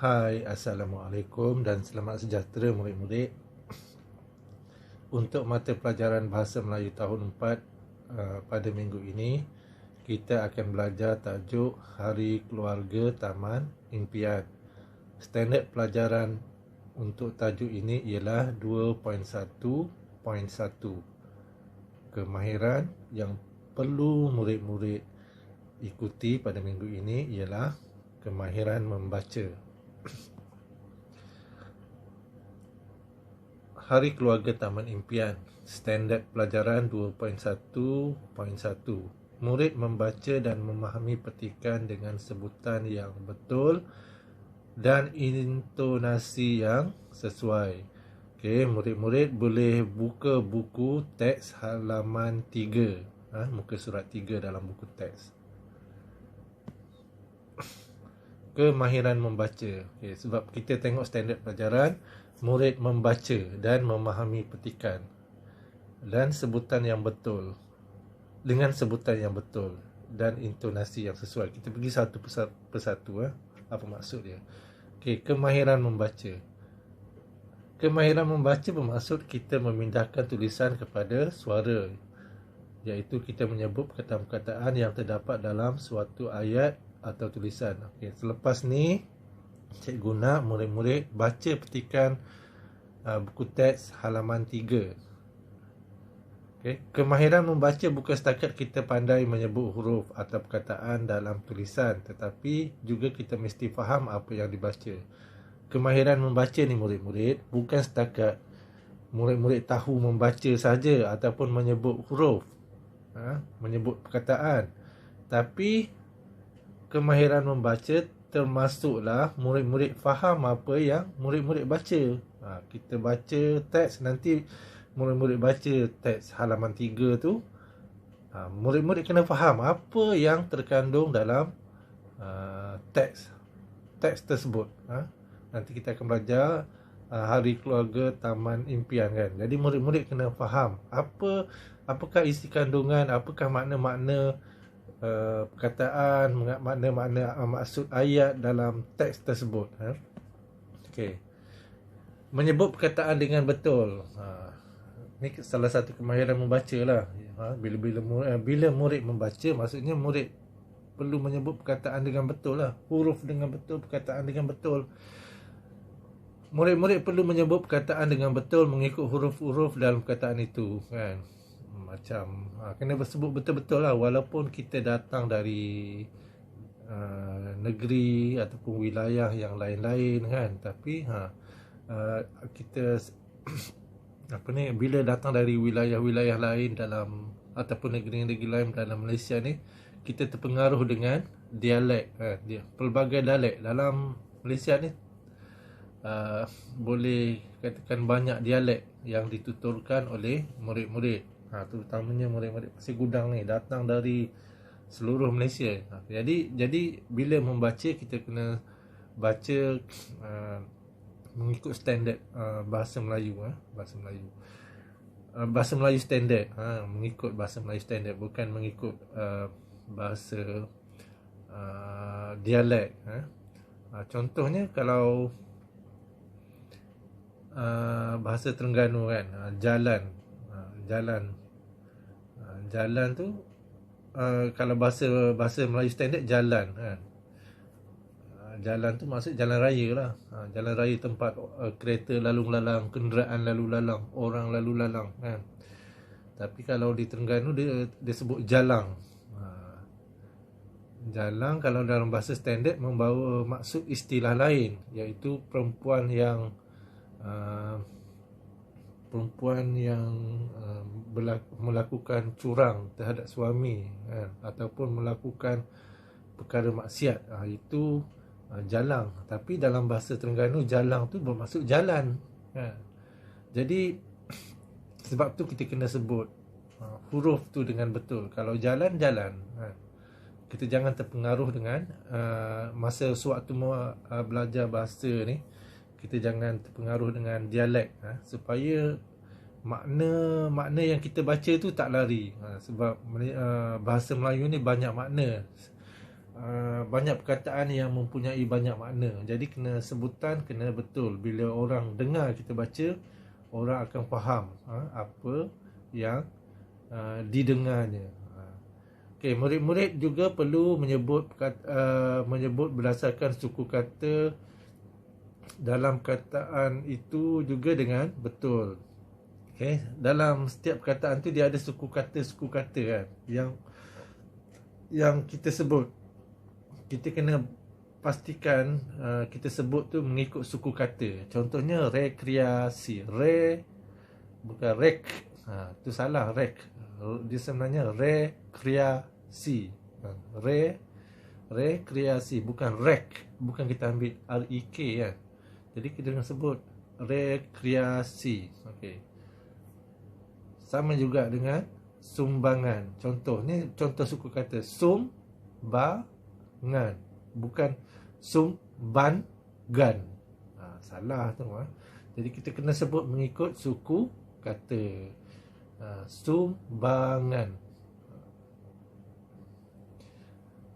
Hai, Assalamualaikum dan selamat sejahtera murid-murid. Untuk mata pelajaran Bahasa Melayu tahun 4 pada minggu ini, kita akan belajar tajuk Hari Keluarga Taman Impian. Standard pelajaran untuk tajuk ini ialah 2.1.1. Kemahiran yang perlu murid-murid ikuti pada minggu ini ialah kemahiran membaca. Hari Keluarga Taman Impian, Standard Pelajaran 2.1.1. Murid membaca dan memahami petikan dengan sebutan yang betul dan intonasi yang sesuai. Okey, murid-murid boleh buka buku teks halaman 3, muka surat 3 dalam buku teks. Kemahiran membaca. Okay, sebab kita tengok standard pelajaran, murid membaca dan memahami petikan dan sebutan yang betul, dengan sebutan yang betul dan intonasi yang sesuai. Kita pergi satu persatu. Apa maksud dia? Okay, kemahiran membaca. Kemahiran membaca bermaksud kita memindahkan tulisan kepada suara, iaitu kita menyebut perkataan-perkataan yang terdapat dalam suatu ayat atau tulisan. Okay, selepas ni cikgu nak murid-murid baca petikan buku teks halaman 3. Okay. Kemahiran membaca bukan setakat kita pandai menyebut huruf atau perkataan dalam tulisan, tetapi juga kita mesti faham apa yang dibaca. Kemahiran membaca ni murid-murid bukan setakat murid-murid tahu membaca saja ataupun menyebut huruf, menyebut perkataan, tapi kemahiran membaca termasuklah murid-murid faham apa yang murid-murid baca. Kita baca teks, nanti murid-murid baca teks halaman 3 tu, murid-murid kena faham apa yang terkandung dalam teks tersebut. Nanti kita akan belajar Hari Keluarga Taman Impian kan. Jadi murid-murid kena faham apakah isi kandungan, apakah makna-makna perkataan, makna-makna maksud ayat dalam teks tersebut. Okey. Menyebut perkataan dengan betul. Ini salah satu kemahiran membaca lah. Bila murid membaca, maksudnya murid perlu menyebut perkataan dengan betul lah. Huruf dengan betul, perkataan dengan betul. Murid-murid perlu menyebut perkataan dengan betul mengikut huruf-huruf dalam perkataan itu kan. Macam kena bersebut betul-betul lah, walaupun kita datang dari negeri ataupun wilayah yang lain-lain kan. Tapi kita bila datang dari wilayah-wilayah lain dalam ataupun negeri-negeri lain dalam Malaysia ni, kita terpengaruh dengan dialek. Pelbagai dialek dalam Malaysia ni, boleh katakan banyak dialek yang dituturkan oleh murid-murid, terutamanya murid-murid Pasir Gudang ni datang dari seluruh Malaysia. Jadi bila membaca, kita kena baca mengikut standard bahasa Melayu. Bahasa Melayu standard, mengikut bahasa Melayu standard, bukan mengikut bahasa dialek. Contohnya kalau bahasa Terengganu kan, jalan tu, kalau bahasa Melayu standard jalan kan. Jalan tu maksud jalan raya lah. Jalan raya tempat kereta lalu lalang, kenderaan lalu lalang, orang lalu lalang kan. Tapi kalau di Terengganu dia sebut jalang. Jalang kalau dalam bahasa standard membawa maksud istilah lain, iaitu perempuan yang melakukan curang terhadap suami kan, ataupun melakukan perkara maksiat, itu jalang. Tapi dalam bahasa Terengganu, jalang tu bermaksud jalan kan. Jadi sebab tu kita kena sebut huruf tu dengan betul. Kalau jalan kan. Kita jangan terpengaruh dengan masa sewaktu belajar bahasa ni, kita jangan terpengaruh dengan dialek, supaya makna yang kita baca tu tak lari. Sebab bahasa Melayu ni banyak makna. banyak perkataan yang mempunyai banyak makna. Jadi kena sebutan kena betul. Bila orang dengar kita baca, orang akan faham apa yang didengarnya. Okey, murid-murid juga perlu menyebut berdasarkan suku kata dalam perkataan itu juga dengan betul. Okey, dalam setiap perkataan tu dia ada suku kata kan yang kita sebut. Kita kena pastikan kita sebut tu mengikut suku kata. Contohnya rekreasi, bukan rek. Tu salah, rek. Dia sebenarnya rekreasi. Rekreasi bukan rek, bukan kita ambil REK kan. Jadi kita kena sebut rekreasi. Okey. Sama juga dengan sumbangan. Contohnya contoh suku kata sumbangan, bukan sumbangan. Salah tu Jadi kita kena sebut mengikut suku kata. Sumbangan.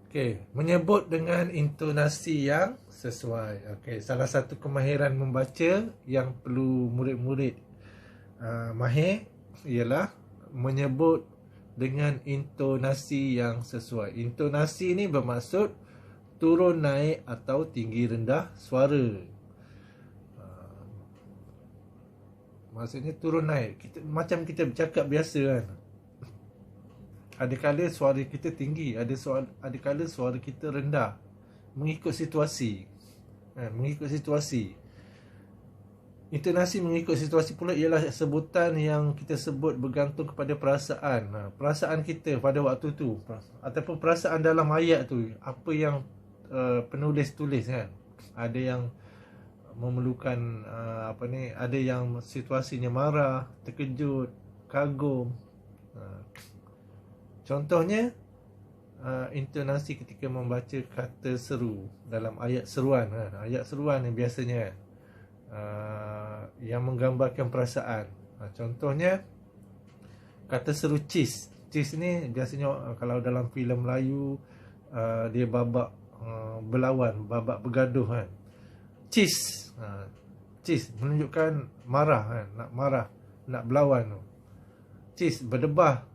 Okey, menyebut dengan intonasi yang sesuai. Okey, salah satu kemahiran membaca yang perlu murid-murid mahir ialah menyebut dengan intonasi yang sesuai. Intonasi ni bermaksud turun naik atau tinggi rendah suara. Maksudnya turun naik. Macam kita bercakap biasa kan. Adakala suara kita tinggi, adakala suara kita rendah. Mengikut situasi. Mengikut situasi. Intonasi mengikut situasi pula ialah sebutan yang kita sebut bergantung kepada perasaan. Perasaan kita pada waktu tu ataupun perasaan dalam ayat tu, apa yang penulis tulis kan. Ada yang memerlukan ada yang situasinya marah, terkejut, kagum. Contohnya intonasi ketika membaca kata seru dalam ayat seruan ayat seruan ni biasanya yang menggambarkan perasaan. Contohnya kata seru cheese. Cheese ni biasanya kalau dalam filem Melayu dia babak berlawan, babak bergaduh kan. Cheese. Cheese menunjukkan marah kan, nak marah, nak berlawan tu. Cheese berdebah.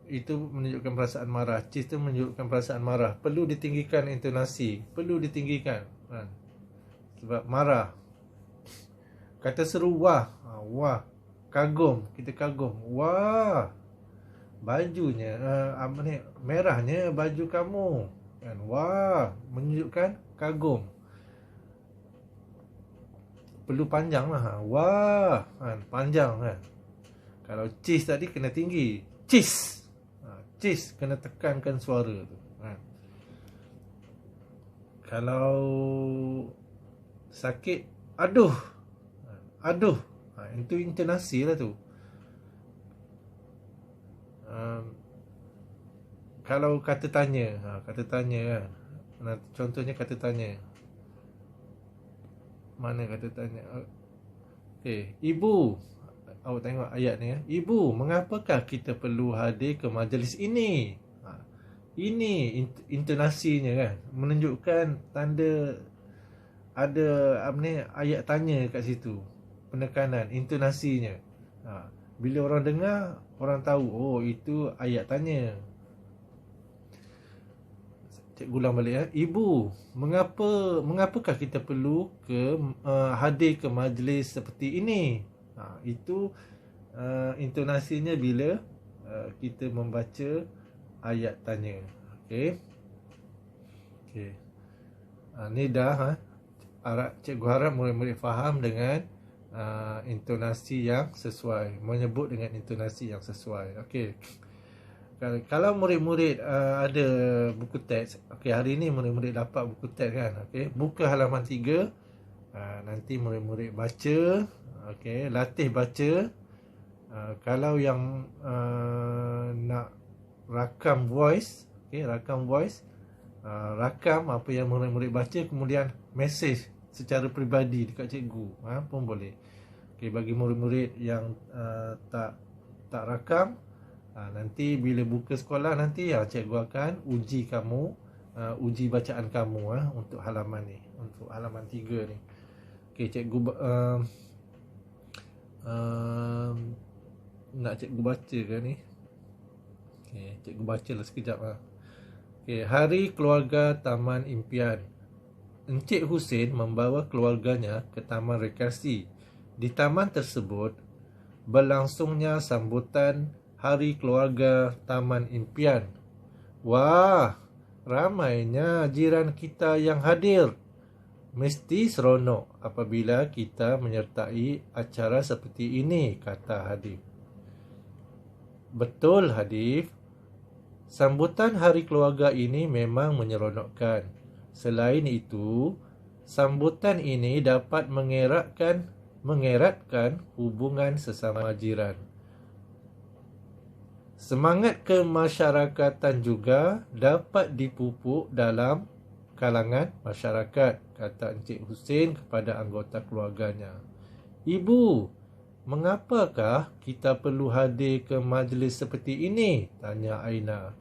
Itu menunjukkan perasaan marah. Cheese tu menunjukkan perasaan marah. Perlu ditinggikan intonasi, perlu ditinggikan kan? Sebab marah. Kata seru wah. Wah. Kagum, kita kagum. Wah. Bajunya merahnya baju kamu kan. Wah, menunjukkan kagum. Perlu panjang lah. Wah kan, panjang kan. Kalau cheese tadi kena tinggi. Cheese. Cheese kena tekankan suara tu kan. Kalau sakit, aduh. Aduh. Itu intonasi lah tu. Kalau kata tanya, kata tanya kan. Contohnya kata tanya. Mana kata tanya? Okey, ibu. Awak tengok ayat ni ya. Ibu, mengapakah kita perlu hadir ke majlis ini? Ini intonasinya kan. Menunjukkan tanda ada ayat tanya kat situ. Penekanan, intonasinya. Bila orang dengar, orang tahu, oh itu ayat tanya. Cikgu ulang balik ya. Ibu, mengapakah kita perlu hadir ke majlis seperti ini? Itu intonasinya bila kita membaca ayat tanya. Okey. Ni dah cikgu harap murid-murid faham dengan intonasi yang sesuai, menyebut dengan intonasi yang sesuai. Okey. Kalau murid-murid ada buku teks, okey, hari ni murid-murid dapat buku teks kan. Okey, buka halaman 3. Nanti murid-murid baca. Okey, latih baca. Kalau yang nak rakam voice, okey, rakam voice, rakam apa yang murid-murid baca, kemudian mesej secara peribadi dekat cikgu, pun boleh. Okey, bagi murid-murid yang tak rakam, Nanti bila buka sekolah nanti cikgu akan uji kamu, uji bacaan kamu untuk halaman ni, untuk halaman 3 ni. Okey, cikgu nak cikgu baca ke ni? Okey, cikgu bacalah sekejap Okey, Hari Keluarga Taman Impian. Encik Hussein membawa keluarganya ke Taman Rekreasi. Di taman tersebut berlangsungnya sambutan Hari Keluarga Taman Impian. Wah, ramainya jiran kita yang hadir. Mesti seronok apabila kita menyertai acara seperti ini, kata Hadif. Betul, Hadif. Sambutan Hari Keluarga ini memang menyeronokkan. Selain itu, sambutan ini dapat mengeratkan hubungan sesama jiran. Semangat kemasyarakatan juga dapat dipupuk dalam kalangan masyarakat, kata Encik Hussein kepada anggota keluarganya. Ibu, mengapakah kita perlu hadir ke majlis seperti ini? Tanya Aina.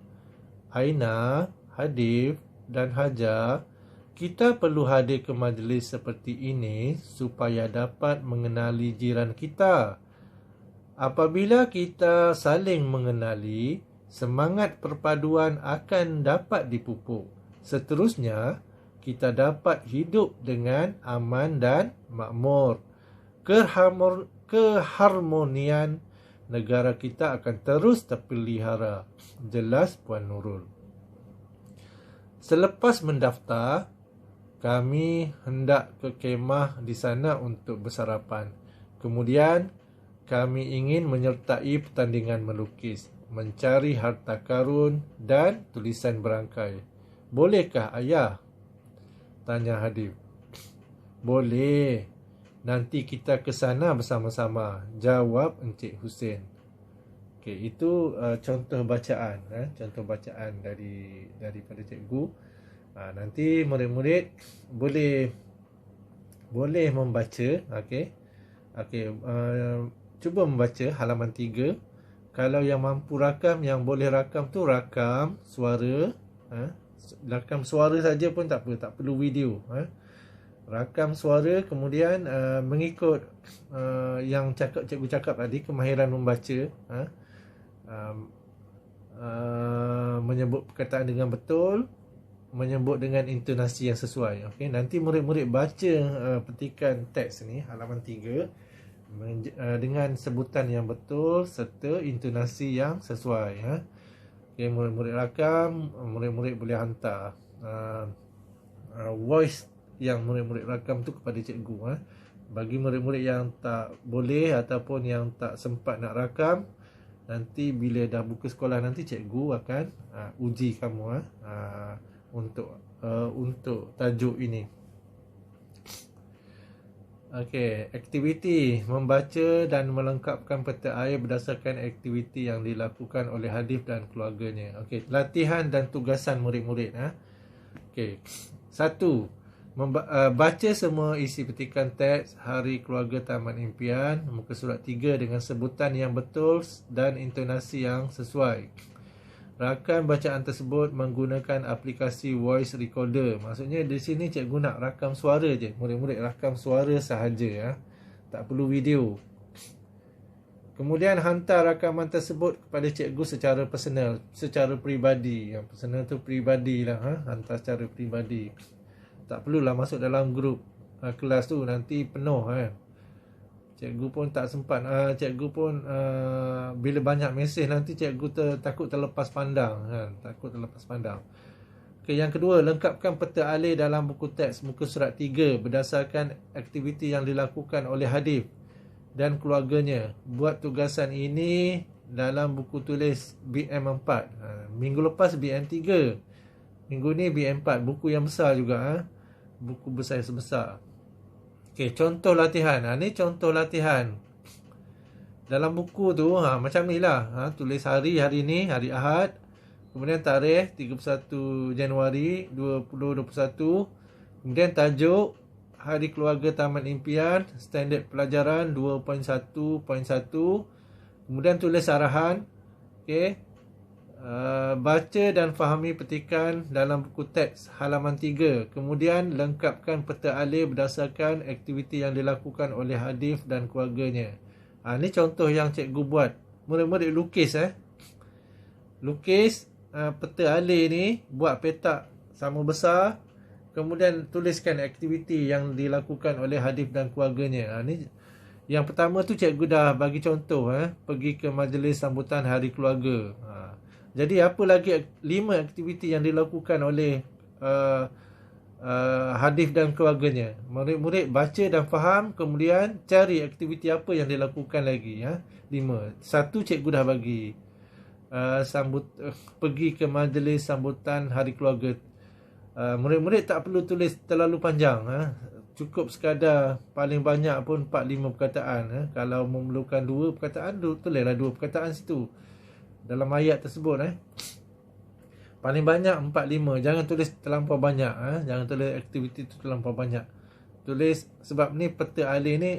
Aina, Hadif dan Hajar, kita perlu hadir ke majlis seperti ini supaya dapat mengenali jiran kita. Apabila kita saling mengenali, semangat perpaduan akan dapat dipupuk. Seterusnya, kita dapat hidup dengan aman dan makmur. Keharmonian negara kita akan terus terpelihara. Jelas Puan Nurul. Selepas mendaftar, kami hendak ke kemah di sana untuk bersarapan. Kemudian, kami ingin menyertai pertandingan melukis, mencari harta karun dan tulisan berangkai. Bolehkah ayah? Tanya Hadif. Boleh. Nanti kita ke sana bersama-sama, jawab Encik Hussein. Okey, itu contoh bacaan, contoh bacaan daripada cikgu. Nanti murid-murid boleh membaca, cuba membaca halaman 3. Kalau yang mampu rakam, yang boleh rakam tu rakam suara, rakam suara saja pun tak apa, tak perlu video, rakam suara, kemudian mengikut yang cikgu cakap tadi, kemahiran membaca, menyebut perkataan dengan betul, menyebut dengan intonasi yang sesuai. Okey, nanti murid-murid baca petikan teks ni halaman 3 dengan sebutan yang betul serta intonasi yang sesuai. Okey, murid-murid rakam, murid-murid boleh hantar voice yang murid-murid rakam tu kepada cikgu. Bagi murid-murid yang tak boleh ataupun yang tak sempat nak rakam, nanti bila dah buka sekolah nanti cikgu akan uji kamu untuk tajuk ini. Okey, aktiviti membaca dan melengkapkan peta air berdasarkan aktiviti yang dilakukan oleh Hadif dan keluarganya. Okey, latihan dan tugasan murid-murid. Okey. 1. Baca semua isi petikan teks Hari Keluarga Taman Impian, muka surat 3 dengan sebutan yang betul dan intonasi yang sesuai. Rakam bacaan tersebut menggunakan aplikasi voice recorder. Maksudnya di sini cikgu nak rakam suara je. Murid-murid rakam suara sahaja, tak perlu video. Kemudian hantar rakaman tersebut kepada cikgu secara personal, secara peribadi. Yang personal tu peribadilah, hantar secara peribadi. Tak perlulah masuk dalam grup kelas tu, nanti penuh Cikgu pun tak sempat. Cikgu pun bila banyak mesej nanti cikgu takut terlepas pandang, takut terlepas pandang. Okay, yang kedua, lengkapkan peta alih dalam buku teks muka surat 3 berdasarkan aktiviti yang dilakukan oleh Hadif dan keluarganya. Buat tugasan ini dalam buku tulis BM4. Minggu lepas BM3. Minggu ni BM4, buku yang besar juga, buku besar sebesar. Okey, contoh latihan. Ni contoh latihan. Dalam buku tu macam ni lah. Tulis hari ni, hari Ahad. Kemudian tarikh 31 Januari 2021. Kemudian tajuk Hari Keluarga Taman Impian, standard pelajaran 2.1.1. Kemudian tulis arahan Okey. Baca dan fahami petikan dalam buku teks halaman 3. Kemudian lengkapkan peta alih berdasarkan aktiviti yang dilakukan oleh Hadif dan keluarganya. Ni contoh yang cikgu buat. Murid-murid lukis lukis peta alih ni, buat petak sama besar, kemudian tuliskan aktiviti yang dilakukan oleh Hadif dan keluarganya. Ni yang pertama tu cikgu dah bagi contoh, pergi ke majlis sambutan hari keluarga. Jadi apa lagi 5 aktiviti yang dilakukan oleh Hadif dan keluarganya. Murid-murid baca dan faham, kemudian cari aktiviti apa yang dilakukan lagi. 5. Satu cikgu dah bagi. Pergi ke majlis sambutan hari keluarga. Murid-murid tak perlu tulis terlalu panjang. Cukup sekadar paling banyak pun 4-5 perkataan. Kalau memerlukan 2 perkataan, tulislah 2 perkataan situ dalam ayat tersebut. Paling banyak 4-5. Jangan tulis terlampau banyak. Jangan tulis aktiviti tu terlampau banyak. Tulis, sebab ni peta alih ni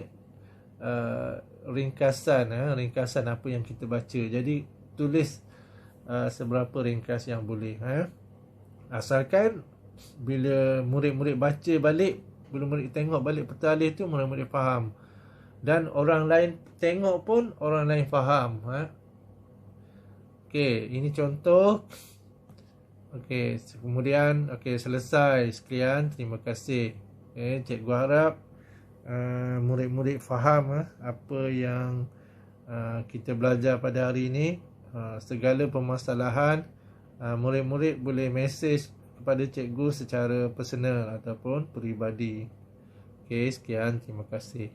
ringkasan apa yang kita baca. Jadi tulis seberapa ringkas yang boleh. Asalkan bila murid-murid baca balik, bila murid tengok balik peta alih tu, murid-murid faham. Dan orang lain tengok pun orang lain faham. Okey, ini contoh. Okey, kemudian selesai. Sekian, terima kasih. Cikgu harap murid-murid faham apa yang kita belajar pada hari ini. Segala permasalahan, murid-murid boleh mesej kepada cikgu secara personal ataupun peribadi. Okey, sekian, terima kasih.